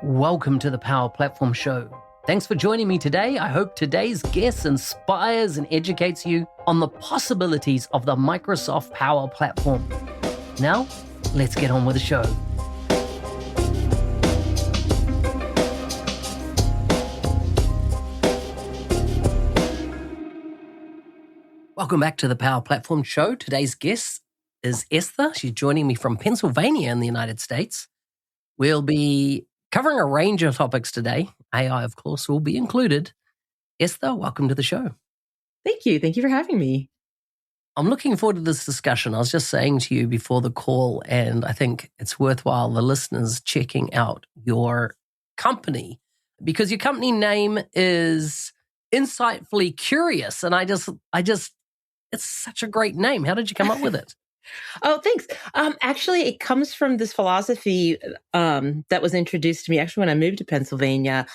Welcome to the Power Platform Show. Thanks for joining me today. I hope today's guest inspires and educates you on the possibilities of the Microsoft Power Platform. Now, let's get on with the show. Welcome back to the Power Platform Show. Today's guest is Esther. She's joining me from Pennsylvania in the United States. We'll be covering a range of topics today. AI, of course, will be included. Esther, welcome to the show. Thank you. Thank you for having me. I'm looking forward to this discussion. I was just saying to you before the call, and I think it's worthwhile the listeners checking out your company because your company name is Insightfully Curious. And I just, it's such a great name. How did you come up with it? Oh, thanks. Actually, it comes from this philosophy that was introduced to me actually when I moved to Pennsylvania.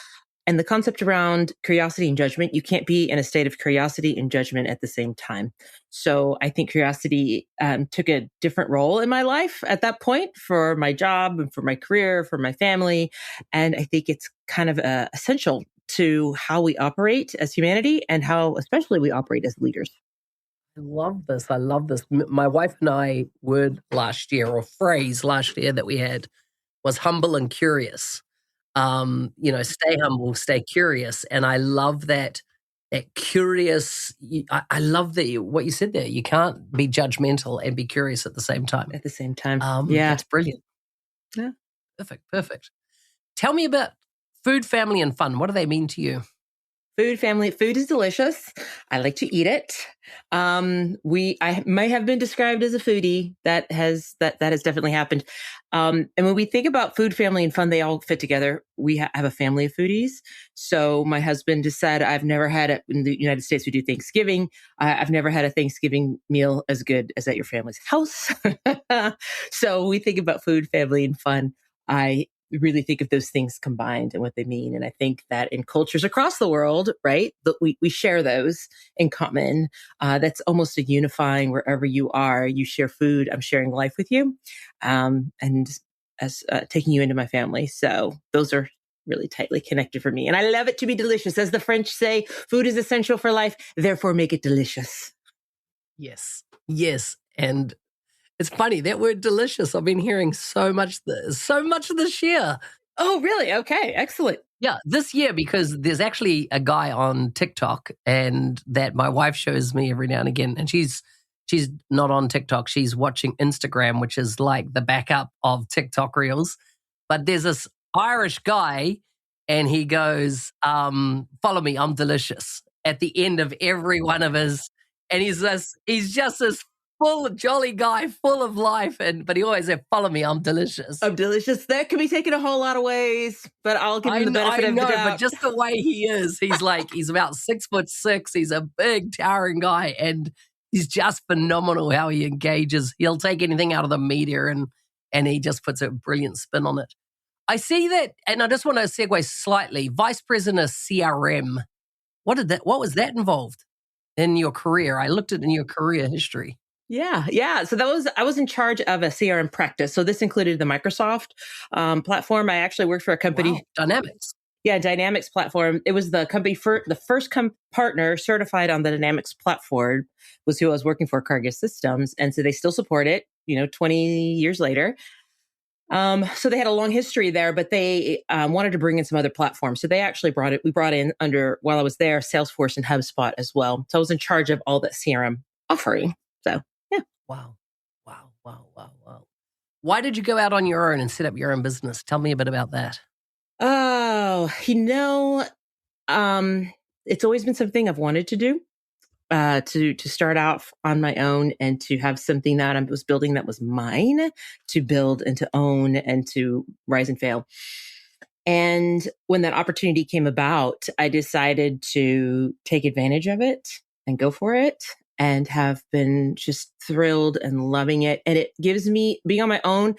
And the concept around curiosity and judgment, you can't be in a state of curiosity and judgment at the same time. So I think curiosity took a different role in my life at that point for my job and for my career, for my family. And I think it's kind of essential to how we operate as humanity and how especially we operate as leaders. I love this. I love this. My wife and I, phrase last year that we had was humble and curious. Stay humble, stay curious. And I love that curious. I love that what you said there. You can't be judgmental and be curious at the same time. At the same time. Yeah. That's brilliant. Yeah. Perfect. Tell me about food, family, and fun. What do they mean to you? Food, family. Food is delicious. I like to eat it. I might have been described as a foodie. That has definitely happened. And when we think about food, family, and fun, they all fit together. We have a family of foodies. So my husband just said, I've never had it in the United States. We do Thanksgiving. I've never had a Thanksgiving meal as good as at your family's house. So we think about food, family, and fun. I really think of those things combined and what they mean. And I think that in cultures across the world, right, that we share those in common. That's almost a unifying wherever you are. You share food. I'm sharing life with you. And as taking you into my family. So those are really tightly connected for me. And I love it to be delicious. As the French say, food is essential for life. Therefore, make it delicious. Yes. And it's funny, that word delicious, I've been hearing so much this year. Oh, really? Okay, excellent. Yeah, this year, because there's actually a guy on TikTok and that my wife shows me every now and again. And she's not on TikTok. She's watching Instagram, which is like the backup of TikTok Reels. But there's this Irish guy and he goes, follow me, I'm delicious, at the end of every one of his. And he's just this full jolly guy, full of life, but he always said, "Follow me, I'm delicious." I'm delicious. That can be taken a whole lot of ways, but I'll give you the benefit of the doubt. But just the way he is, he's about 6'6". He's a big, towering guy, and he's just phenomenal how he engages. He'll take anything out of the media, and he just puts a brilliant spin on it. I see that, and I just want to segue slightly. Vice President of CRM. What was that involved in your career? I looked at in your career history. Yeah. So I was in charge of a CRM practice. So this included the Microsoft platform. I actually worked for a company. Wow. Dynamics. Yeah, Dynamics platform. It was the company the first partner certified on the Dynamics platform was who I was working for, Cargill Systems. And so they still support it, 20 years later. So they had a long history there, but they wanted to bring in some other platforms. So they actually we brought in while I was there, Salesforce and HubSpot as well. So I was in charge of all that CRM offering. So, yeah. Wow. Why did you go out on your own and set up your own business? Tell me a bit about that. Oh, it's always been something I've wanted to do, to start out on my own and to have something that I was building that was mine to build and to own and to rise and fail. And when that opportunity came about, I decided to take advantage of it and go for it. And have been just thrilled and loving it. And it gives me, being on my own,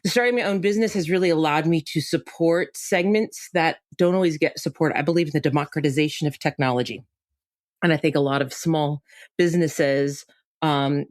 starting my own business has really allowed me to support segments that don't always get support. I believe in the democratization of technology. And I think a lot of small businesses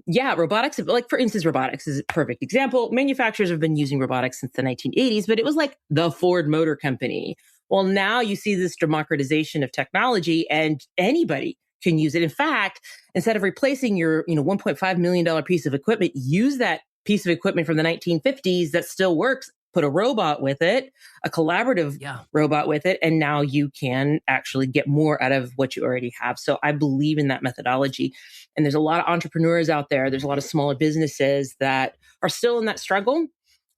Yeah, robotics, like for instance, robotics is a perfect example. Manufacturers have been using robotics since the 1980s, but it was like the Ford Motor Company. Well, now you see this democratization of technology and anybody can use it. In fact, instead of replacing your, $1.5 million piece of equipment, use that piece of equipment from the 1950s that still works, put a robot with it, a collaborative robot with it, and now you can actually get more out of what you already have. So I believe in that methodology. And there's a lot of entrepreneurs out there. There's a lot of smaller businesses that are still in that struggle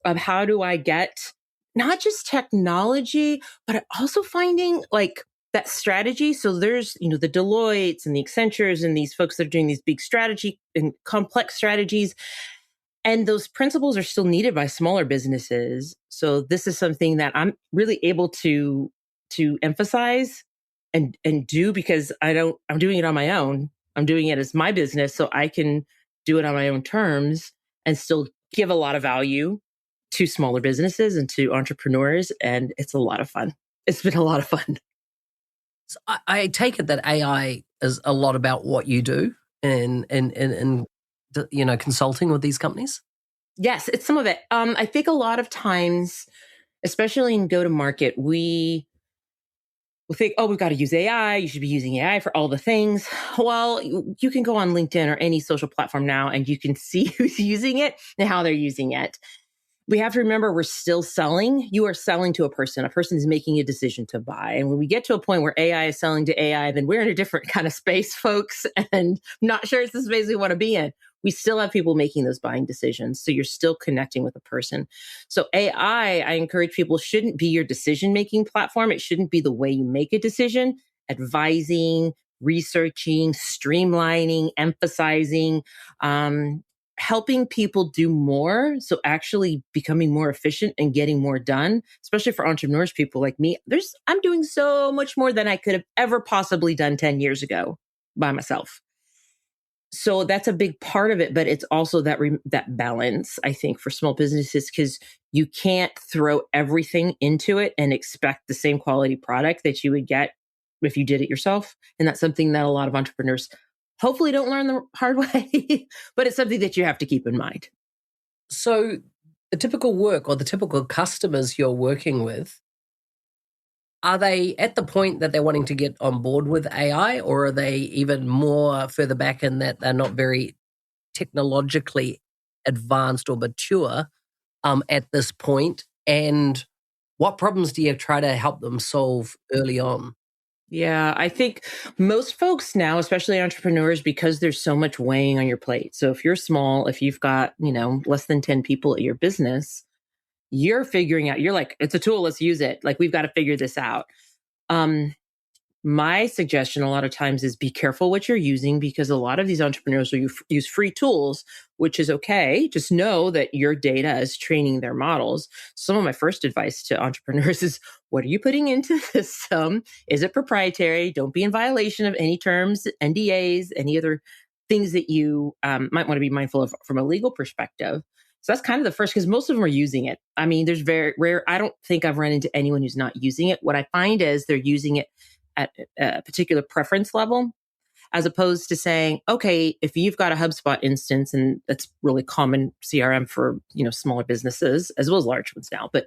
of how do I get not just technology, but also finding like that strategy. So there's, the Deloittes and the Accentures and these folks that are doing these big strategy and complex strategies. And those principles are still needed by smaller businesses. So this is something that I'm really able to emphasize and do because I'm doing it on my own. I'm doing it as my business, so I can do it on my own terms and still give a lot of value to smaller businesses and to entrepreneurs. And it's a lot of fun. It's been a lot of fun. So I take it that AI is a lot about what you do in consulting with these companies. Yes, it's some of it. I think a lot of times, especially in go-to-market, we think, oh, we've got to use AI. You should be using AI for all the things. Well, you can go on LinkedIn or any social platform now and you can see who's using it and how they're using it. We have to remember we're still selling. You are selling to a person. A person is making a decision to buy. And when we get to a point where AI is selling to AI, then we're in a different kind of space, folks. And I'm not sure it's the space we want to be in. We still have people making those buying decisions. So you're still connecting with a person. So AI, I encourage people, shouldn't be your decision-making platform. It shouldn't be the way you make a decision. Advising, researching, streamlining, emphasizing, helping people do more. So actually becoming more efficient and getting more done, especially for entrepreneurs, people like me. I'm doing so much more than I could have ever possibly done 10 years ago by myself. So that's a big part of it, but it's also that balance, I think, for small businesses, because you can't throw everything into it and expect the same quality product that you would get if you did it yourself. And that's something that a lot of entrepreneurs hopefully don't learn the hard way, but it's something that you have to keep in mind. So the typical work or the typical customers you're working with, are they at the point that they're wanting to get on board with AI, or are they even more further back in that they're not very technologically advanced or mature at this point? And what problems do you try to help them solve early on? Yeah, I think most folks now, especially entrepreneurs, because there's so much weighing on your plate. So if you're small, if you've got, less than 10 people at your business, you're figuring out, you're like, it's a tool, let's use it. Like, we've got to figure this out. My suggestion a lot of times is be careful what you're using, because a lot of these entrepreneurs will use free tools, which is okay. Just know that your data is training their models. Some of my first advice to entrepreneurs is, what are you putting into the system? Is it proprietary? Don't be in violation of any terms, NDAs, any other things that you might want to be mindful of from a legal perspective. So that's kind of the first, because most of them are using it. I mean, there's very rare. I don't think I've run into anyone who's not using it. What I find is they're using it at a particular preference level, as opposed to saying, okay, if you've got a HubSpot instance, and that's really common CRM for, smaller businesses as well as large ones now, but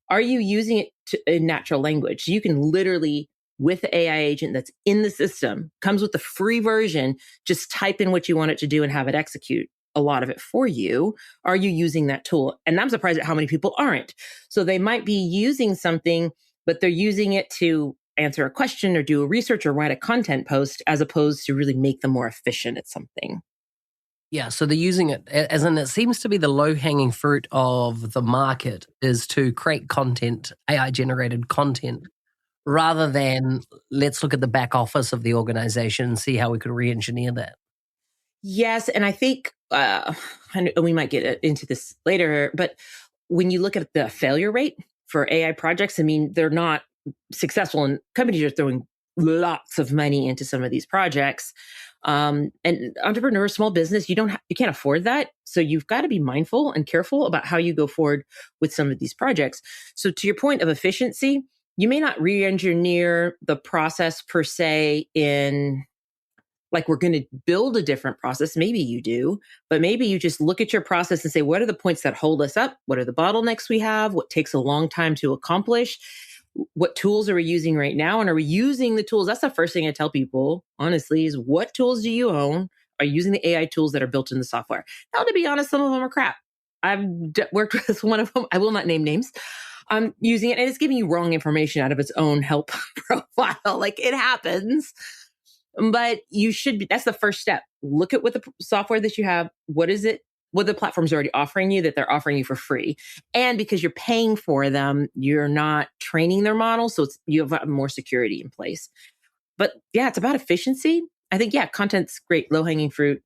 are you using it in natural language? You can literally, with the AI agent that's in the system, comes with the free version, just type in what you want it to do and have it execute a lot of it for you. Are you using that tool? And I'm surprised at how many people aren't. So they might be using something, but they're using it to answer a question or do a research or write a content post, as opposed to really make them more efficient at something. Yeah, so they're using it as in, it seems to be the low-hanging fruit of the market is to create content, AI-generated content, rather than let's look at the back office of the organization and see how we could re-engineer that. Yes, and I think we might get into this later, but when you look at the failure rate for AI projects, I mean, they're not successful, and companies are throwing lots of money into some of these projects. And entrepreneurs, small business, you can't afford that. So you've got to be mindful and careful about how you go forward with some of these projects. So to your point of efficiency, you may not re-engineer the process per se in like we're going to build a different process. Maybe you do, but maybe you just look at your process and say, what are the points that hold us up? What are the bottlenecks we have? What takes a long time to accomplish? What tools are we using right now? And are we using the tools? That's the first thing I tell people, honestly, is what tools do you own? Are you using the AI tools that are built in the software? Now, to be honest, some of them are crap. I've worked with one of them. I will not name names. I'm using it and it's giving you wrong information out of its own help profile. Like it happens. But you should be, that's the first step. Look at what the software that you have, what is it, what the platform's already offering you that they're offering you for free. And because you're paying for them, you're not training their model. So you have more security in place. But yeah, it's about efficiency. I think, yeah, content's great, low hanging fruit.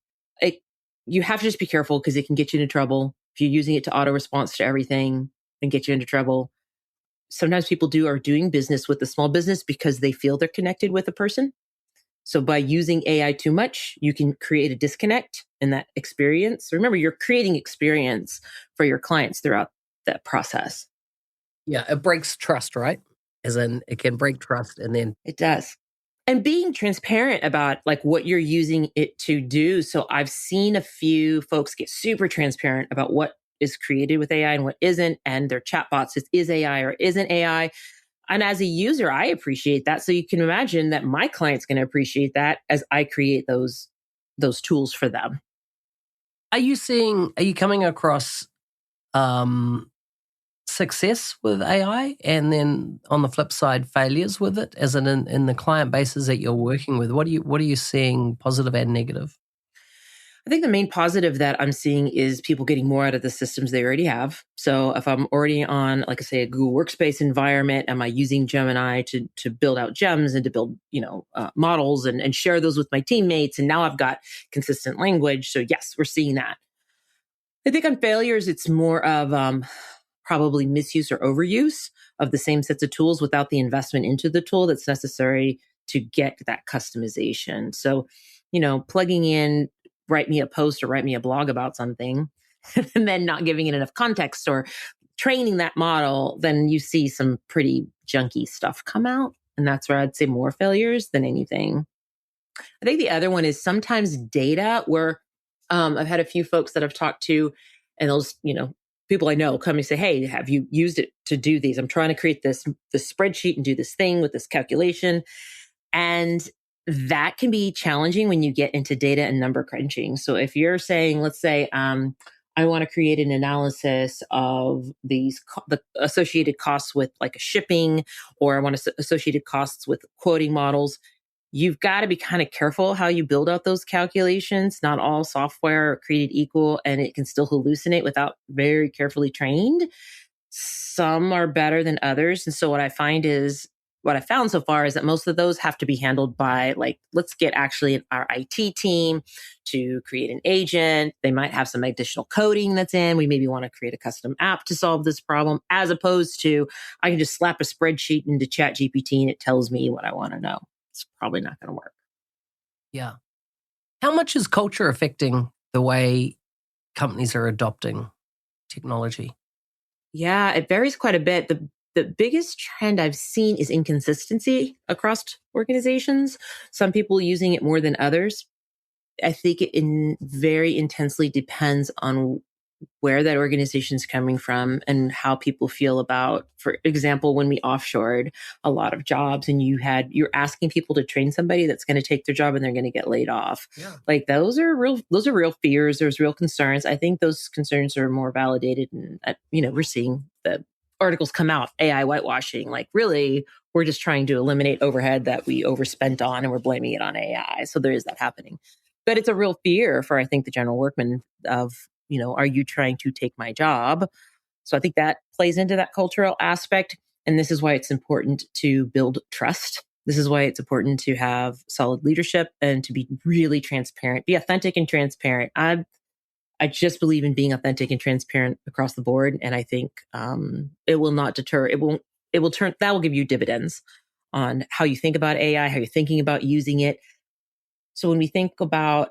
You have to just be careful because it can get you into trouble. If you're using it to auto response to everything and get you into trouble. Sometimes people are doing business with a small business because they feel they're connected with a person. So by using AI too much, you can create a disconnect in that experience. Remember, you're creating experience for your clients throughout that process. Yeah, it breaks trust, right? As in, it can break trust and then... It does. And being transparent about like what you're using it to do. So I've seen a few folks get super transparent about what is created with AI and what isn't, and their chatbots is AI or isn't AI. And as a user, I appreciate that. So you can imagine that my client's going to appreciate that as I create those tools for them. Are you coming across success with AI and then on the flip side, failures with it as in the client bases that you're working with? What are you seeing positive and negative? I think the main positive that I'm seeing is people getting more out of the systems they already have. So if I'm already on, like I say, a Google Workspace environment, am I using Gemini to build out gems and to build, models and share those with my teammates? And now I've got consistent language. So yes, we're seeing that. I think on failures, it's more of probably misuse or overuse of the same sets of tools without the investment into the tool that's necessary to get that customization. So, plugging in, write me a post or write me a blog about something and then not giving it enough context or training that model, then you see some pretty junky stuff come out. And that's where I'd say more failures than anything. I think the other one is sometimes data where I've had a few folks that I've talked to and those, people I know come and say, hey, have you used it to do these? I'm trying to create this spreadsheet and do this thing with this calculation. And that can be challenging when you get into data and number crunching. So if you're saying, let's say, I want to create an analysis of the associated costs with like a shipping, or I want associated costs with quoting models, you've got to be kind of careful how you build out those calculations. Not all software are created equal, and it can still hallucinate without very carefully trained. Some are better than others. And so what I found so far is that most of those have to be handled by, like, let's get actually our IT team to create an agent. They might have some additional coding that's in. We maybe want to create a custom app to solve this problem, as opposed to I can just slap a spreadsheet into ChatGPT and it tells me what I want to know. It's probably not going to work. Yeah. How much is culture affecting the way companies are adopting technology? Yeah, it varies quite a bit. The biggest trend I've seen is inconsistency across organizations. Some people using it more than others. I think it very intensely depends on where that organization is coming from and how people feel about, for example, when we offshored a lot of jobs and you're asking people to train somebody that's going to take their job and they're going to get laid off. Yeah. Like those are real fears. There's real concerns. I think those concerns are more validated. And, we're seeing the articles come out, AI whitewashing, like really, we're just trying to eliminate overhead that we overspent on and we're blaming it on AI. So there is that happening. But it's a real fear for, I think, the general workman of, are you trying to take my job? So I think that plays into that cultural aspect. And this is why it's important to build trust. This is why it's important to have solid leadership and to be really transparent, be authentic and transparent. I just believe in being authentic and transparent across the board. And I think it will not deter. That will give you dividends on how you think about AI, how you're thinking about using it. So when we think about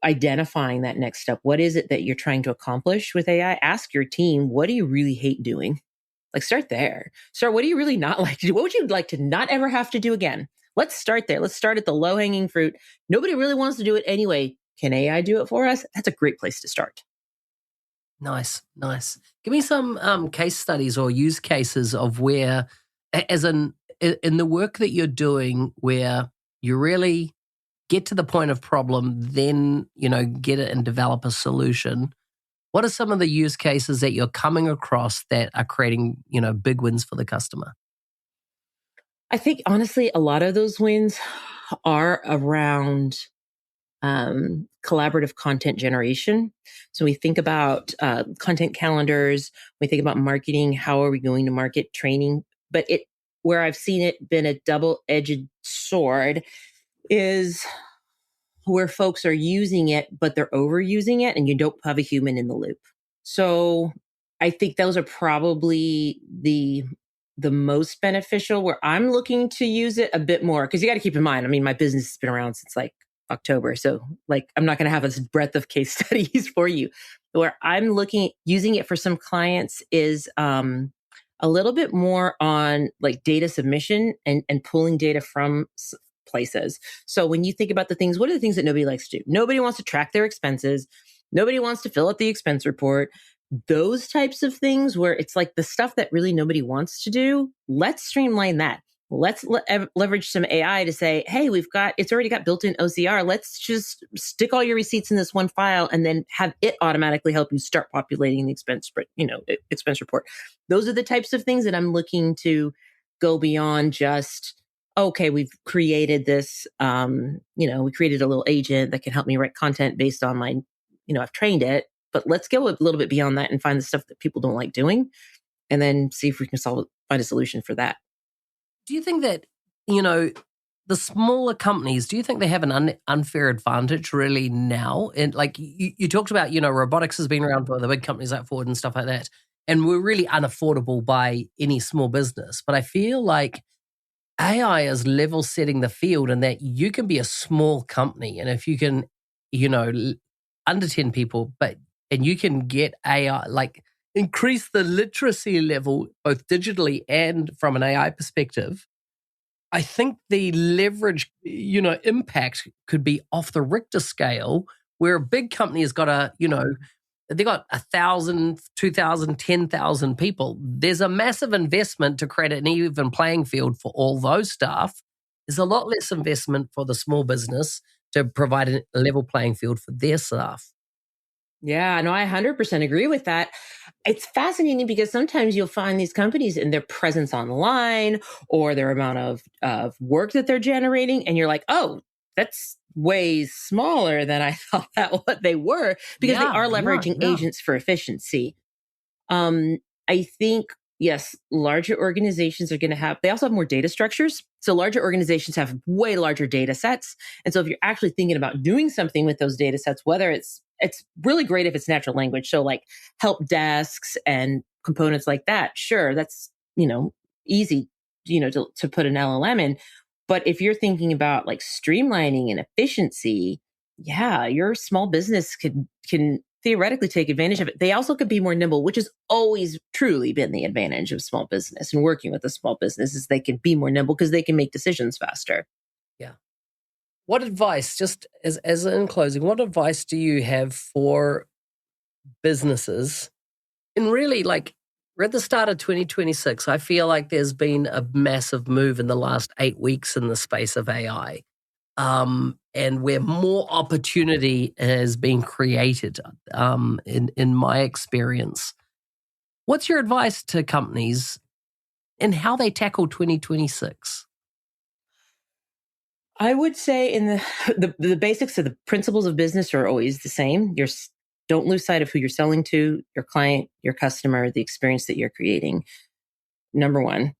identifying that next step, what is it that you're trying to accomplish with AI? Ask your team, what do you really hate doing? Like start there. Start, what do you really not like to do? What would you like to not ever have to do again? Let's start there. Let's start at the low hanging fruit. Nobody really wants to do it anyway. Can AI do it for us? That's a great place to start. Nice, nice. Give me some case studies or use cases of where, in the work that you're doing, where you really get to the point of problem, then get it and develop a solution. What are some of the use cases that you're coming across that are creating big wins for the customer? I think honestly, a lot of those wins are around collaborative content generation. So we think about content calendars, we think about marketing, how are we going to market, training, but where I've seen it been a double-edged sword is where folks are using it, but they're overusing it and you don't have a human in the loop. So I think those are probably the most beneficial, where I'm looking to use it a bit more. Because you got to keep in mind, I mean, my business has been around since like October. So like, I'm not going to have this breadth of case studies for you. Where I'm using it for some clients is a little bit more on like data submission and pulling data from places. So when you think about the things, what are the things that nobody likes to do? Nobody wants to track their expenses. Nobody wants to fill out the expense report. Those types of things where it's like the stuff that really nobody wants to do. Let's streamline that. Let's leverage some AI to say, hey, it's already got built-in OCR. Let's just stick all your receipts in this one file and then have it automatically help you start populating the expense report. Those are the types of things that I'm looking to go beyond just, okay, we've created this, we created a little agent that can help me write content based on my, I've trained it, but let's go a little bit beyond that and find the stuff that people don't like doing and then see if we can find a solution for that. Do you think that, the smaller companies, do you think they have an unfair advantage really now? And like you talked about, robotics has been around for the big companies like Ford and stuff like that. And we're really unaffordable by any small business. But I feel like AI is level setting the field, and that you can be a small company. And if you can, under 10 people, and you can get AI, like increase the literacy level, both digitally and from an AI perspective, I think the leverage, impact could be off the Richter scale, where a big company has got they got 1,000, 2,000, 10,000 people. There's a massive investment to create an even playing field for all those staff. There's a lot less investment for the small business to provide a level playing field for their staff. Yeah, no, I 100% agree with that. It's fascinating because sometimes you'll find these companies and their presence online or their amount of work that they're generating, and you're like, oh, that's way smaller than I thought what they were, because they are leveraging agents for efficiency. I think, yes, larger organizations are going to they also have more data structures. So larger organizations have way larger data sets. And so if you're actually thinking about doing something with those data sets, whether it's really great if it's natural language. So like help desks and components like that. Sure. That's, easy, to put an LLM in. But if you're thinking about like streamlining and efficiency, yeah, your small business can theoretically take advantage of it. They also could be more nimble, which has always truly been the advantage of small business and working with a small business, is they can be more nimble because they can make decisions faster. Yeah. What advice, just as in closing, what advice do you have for businesses? And really, like, we're at the start of 2026. I feel like there's been a massive move in the last 8 weeks in the space of AI. And where more opportunity has been created, in my experience. What's your advice to companies and how they tackle 2026? I would say in the basics of the principles of business are always the same. Don't lose sight of who you're selling to, your client, your customer, the experience that you're creating. Number one,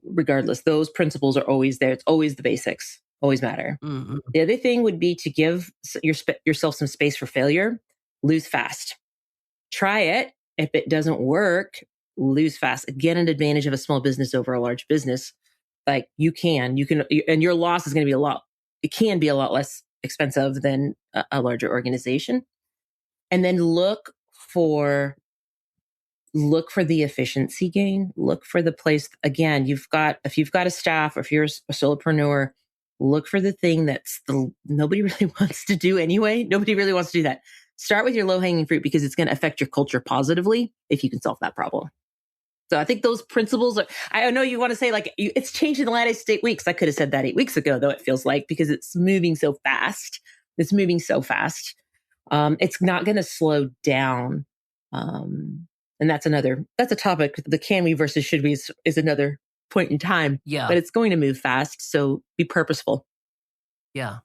regardless, those principles are always there. It's always the basics, always matter. Mm-hmm. The other thing would be to give yourself some space for failure. Lose fast. Try it. If it doesn't work, lose fast. Again, an advantage of a small business over a large business. Like you can, and your loss is going to be it can be a lot less expensive than a larger organization. And then look for the efficiency gain. Look for the place. Again, if you've got a staff, or if you're a solopreneur, look for the thing nobody really wants to do anyway. Nobody really wants to do that. Start with your low-hanging fruit because it's going to affect your culture positively if you can solve that problem. So I think those principles I know you want to say it's changed in the last 8 weeks. I could have said that 8 weeks ago, though, it feels like, because it's moving so fast. It's moving so fast. It's not going to slow down. And that's a topic. The can we versus should we is another point in time. Yeah. But it's going to move fast. So be purposeful. Yeah.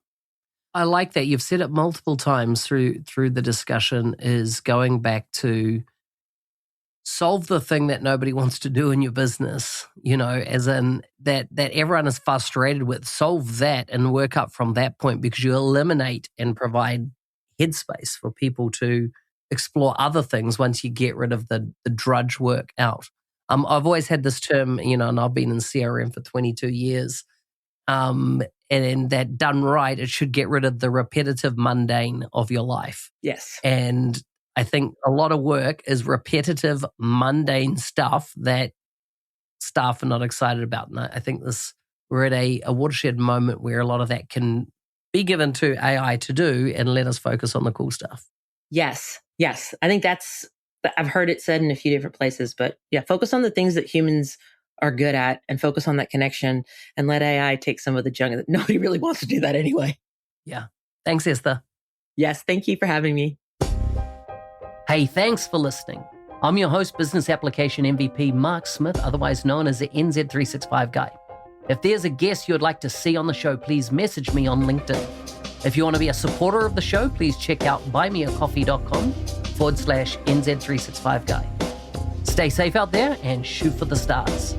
I like that. You've said it multiple times through the discussion, is going back to solve the thing that nobody wants to do in your business, as in that everyone is frustrated with. Solve that and work up from that point, because you eliminate and provide headspace for people to explore other things once you get rid of the drudge work out. I've always had this term, and I've been in CRM for 22 years. And that done right, it should get rid of the repetitive mundane of your life. Yes. And I think a lot of work is repetitive, mundane stuff that staff are not excited about. And I think we're at a watershed moment where a lot of that can be given to AI to do and let us focus on the cool stuff. Yes. Yes. I think I've heard it said in a few different places, but yeah, focus on the things that humans are good at and focus on that connection and let AI take some of the junk. Nobody really wants to do that anyway. Yeah. Thanks, Esther. Yes. Thank you for having me. Hey, thanks for listening. I'm your host, Business Application MVP, Mark Smith, otherwise known as the NZ365 Guy. If there's a guest you'd like to see on the show, please message me on LinkedIn. If you want to be a supporter of the show, please check out buymeacoffee.com/NZ365 Guy. Stay safe out there and shoot for the stars.